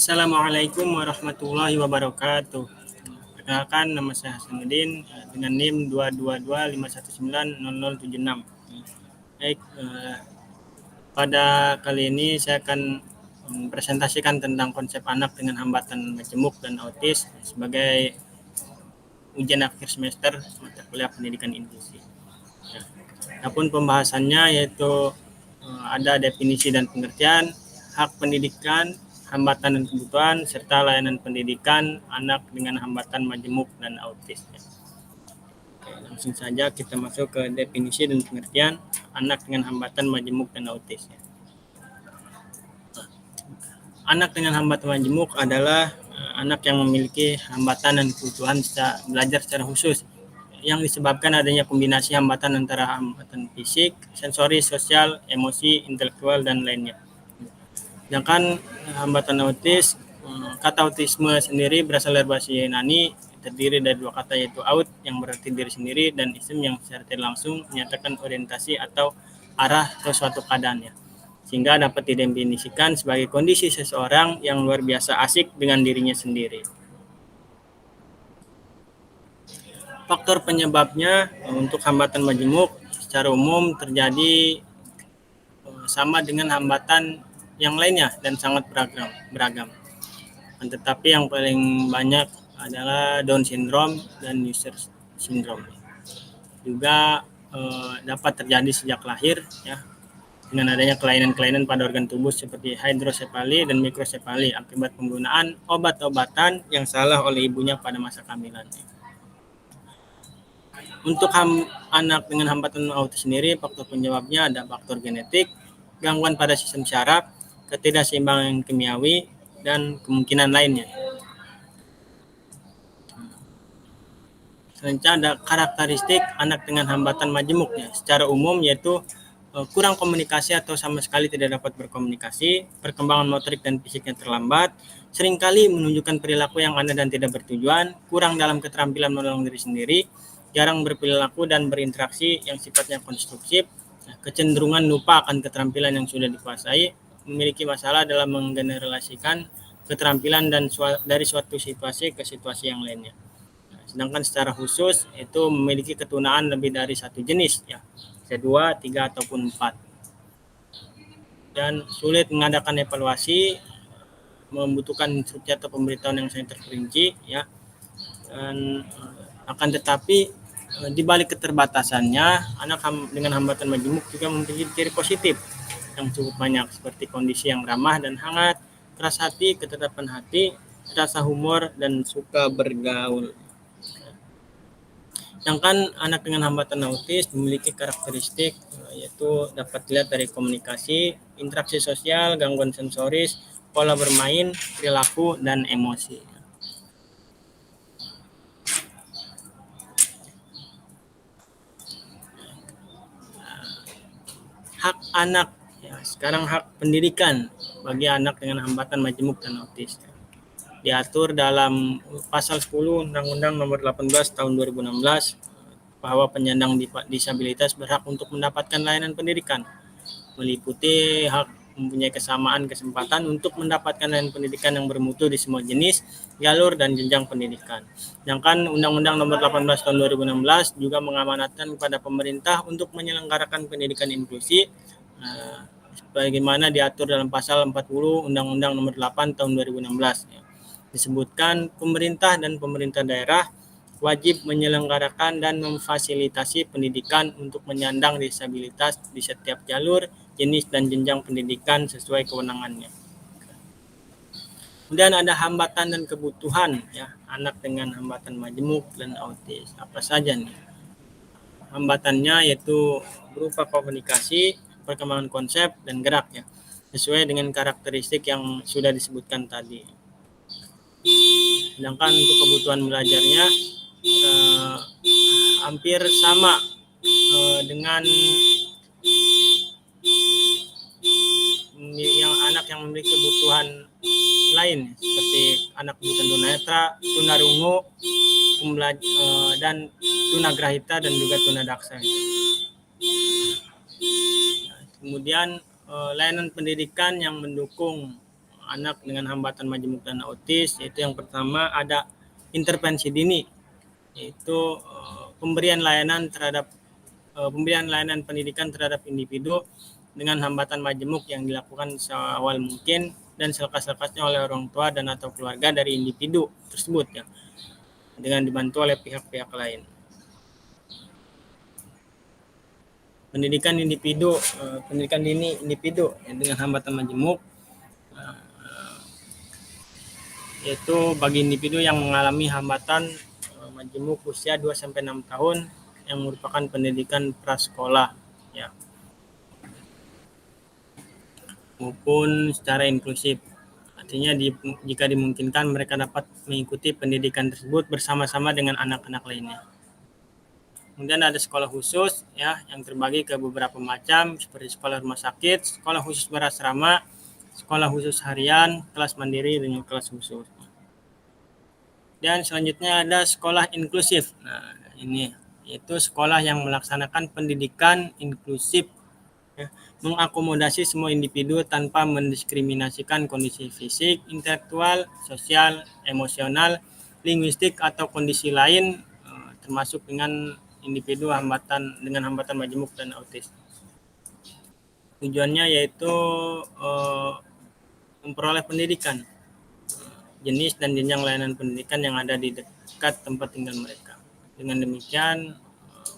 Assalamualaikum warahmatullahi wabarakatuh. Perkenalkan, nama saya Hasanuddin dengan NIM 22251900076. Baik, pada kali ini saya akan mempresentasikan tentang konsep anak dengan hambatan majemuk dan autis sebagai ujian akhir semester mata kuliah pendidikan inklusi. Adapun pembahasannya yaitu ada definisi dan pengertian, hak pendidikan, hambatan dan kebutuhan, serta layanan pendidikan anak dengan hambatan majemuk dan autis. Oke, langsung saja kita masuk ke definisi dan pengertian anak dengan hambatan majemuk dan autis. Anak dengan hambatan majemuk adalah anak yang memiliki hambatan dan kebutuhan belajar secara khusus yang disebabkan adanya kombinasi hambatan antara hambatan fisik, sensori, sosial, emosi, intelektual, dan lainnya. Sedangkan hambatan autis, kata autisme sendiri berasal dari bahasa Yunani, terdiri dari dua kata yaitu aut yang berarti diri sendiri dan ism yang secara tidak langsung menyatakan orientasi atau arah ke suatu keadaannya, sehingga dapat didefinisikan sebagai kondisi seseorang yang luar biasa asik dengan dirinya sendiri. Faktor penyebabnya untuk hambatan majemuk secara umum terjadi sama dengan hambatan yang lainnya dan sangat beragam. Tetapi yang paling banyak adalah Down syndrome dan Usher syndrome. Juga dapat terjadi sejak lahir ya, dengan adanya kelainan-kelainan pada organ tubuh seperti hidrosefali dan mikrosefali akibat penggunaan obat-obatan yang salah oleh ibunya pada masa kehamilan. Untuk anak dengan hambatan autis sendiri, faktor penyebabnya ada faktor genetik, gangguan pada sistem syaraf, ketidakseimbangan kimiawi, dan kemungkinan lainnya. Selanjutnya ada karakteristik anak dengan hambatan majemuknya. Secara umum yaitu kurang komunikasi atau sama sekali tidak dapat berkomunikasi, perkembangan motorik dan fisiknya terlambat, seringkali menunjukkan perilaku yang aneh dan tidak bertujuan, kurang dalam keterampilan menolong diri sendiri, jarang berperilaku dan berinteraksi yang sifatnya konstruktif, kecenderungan lupa akan keterampilan yang sudah dikuasai, memiliki masalah dalam menggeneralisasikan keterampilan dan dari suatu situasi ke situasi yang lainnya. Sedangkan secara khusus itu memiliki ketunaan lebih dari satu jenis ya, bisa 2, 3 ataupun 4. Dan sulit mengadakan evaluasi, membutuhkan instruksi atau pemberitahuan yang sangat terperinci ya. Dan akan tetapi di balik keterbatasannya, anak dengan hambatan majemuk juga memiliki ciri positif yang cukup banyak seperti kondisi yang ramah dan hangat, keras hati, ketetapan hati, rasa humor, dan suka bergaul. Sedangkan anak dengan hambatan autis memiliki karakteristik yaitu dapat dilihat dari komunikasi, interaksi sosial, gangguan sensoris, pola bermain, perilaku, dan emosi. Hak anak ya, sekarang hak pendidikan bagi anak dengan hambatan majemuk dan autis diatur dalam pasal 10 Undang-Undang Nomor 18 Tahun 2016 bahwa penyandang disabilitas berhak untuk mendapatkan layanan pendidikan, meliputi hak mempunyai kesamaan kesempatan untuk mendapatkan layanan pendidikan yang bermutu di semua jenis, jalur, dan jenjang pendidikan. Sedangkan Undang-Undang Nomor 18 Tahun 2016 juga mengamanatkan kepada pemerintah untuk menyelenggarakan pendidikan inklusi sebagaimana diatur dalam pasal 40 Undang-Undang Nomor 8 Tahun 2016. Disebutkan pemerintah dan pemerintah daerah wajib menyelenggarakan dan memfasilitasi pendidikan untuk penyandang disabilitas di setiap jalur, jenis, dan jenjang pendidikan sesuai kewenangannya. Kemudian ada hambatan dan kebutuhan ya, anak dengan hambatan majemuk dan autis. Apa saja nih? Hambatannya yaitu berupa komunikasi, perkembangan konsep, dan gerak ya, sesuai dengan karakteristik yang sudah disebutkan tadi. Sedangkan untuk kebutuhan belajarnya hampir sama dengan yang anak yang memiliki kebutuhan lain seperti anak kebutuhan tunanetra, tunarungu, dan tunagrahita dan juga tunadaksa. Kemudian layanan pendidikan yang mendukung anak dengan hambatan majemuk dan autis, yaitu yang pertama ada intervensi dini, yaitu pemberian layanan pendidikan terhadap individu dengan hambatan majemuk yang dilakukan seawal mungkin dan selekas-lekasnya oleh orang tua dan atau keluarga dari individu tersebut ya, dengan dibantu oleh pihak-pihak lain. Pendidikan dini individu dengan hambatan majemuk, yaitu bagi individu yang mengalami hambatan majemuk usia 2-6 tahun yang merupakan pendidikan prasekolah ya, maupun secara inklusif. Artinya jika dimungkinkan mereka dapat mengikuti pendidikan tersebut bersama-sama dengan anak-anak lainnya. Kemudian ada sekolah khusus ya yang terbagi ke beberapa macam seperti sekolah rumah sakit, sekolah khusus berasrama, sekolah khusus harian, kelas mandiri dan kelas khusus. Dan selanjutnya ada sekolah inklusif. Nah, ini yaitu sekolah yang melaksanakan pendidikan inklusif ya, mengakomodasi semua individu tanpa mendiskriminasikan kondisi fisik, intelektual, sosial, emosional, linguistik atau kondisi lain termasuk dengan individu dengan hambatan majemuk dan autis. Tujuannya yaitu memperoleh pendidikan, jenis dan jenjang layanan pendidikan yang ada di dekat tempat tinggal mereka. Dengan demikian,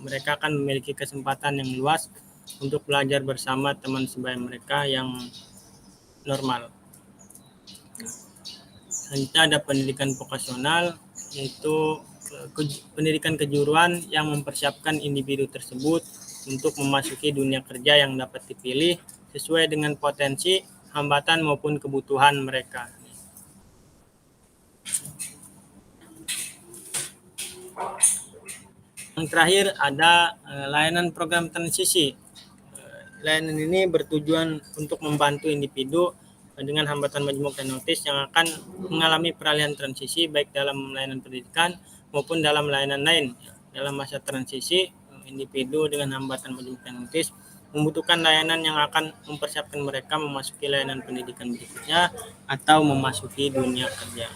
mereka akan memiliki kesempatan yang luas untuk belajar bersama teman sebaya mereka yang normal. Selanjutnya ada pendidikan vokasional, yaitu pendidikan kejuruan yang mempersiapkan individu tersebut untuk memasuki dunia kerja yang dapat dipilih sesuai dengan potensi, hambatan maupun kebutuhan mereka. Yang terakhir ada layanan program transisi. Layanan ini bertujuan untuk membantu individu dengan hambatan majemuk dan autis yang akan mengalami peralihan transisi baik dalam layanan pendidikan maupun dalam layanan lain. Dalam masa transisi, individu dengan hambatan majemuk dan autis membutuhkan layanan yang akan mempersiapkan mereka memasuki layanan pendidikan berikutnya atau memasuki dunia kerja.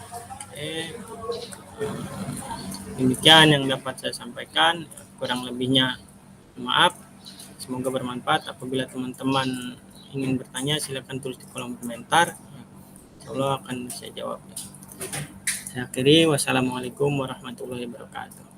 Demikian yang dapat saya sampaikan, kurang lebihnya maaf. Semoga bermanfaat. Apabila teman-teman ingin bertanya, silakan tulis di kolom komentar. Insyaallah akan saya jawab. Saya akhiri, wassalamualaikum warahmatullahi wabarakatuh.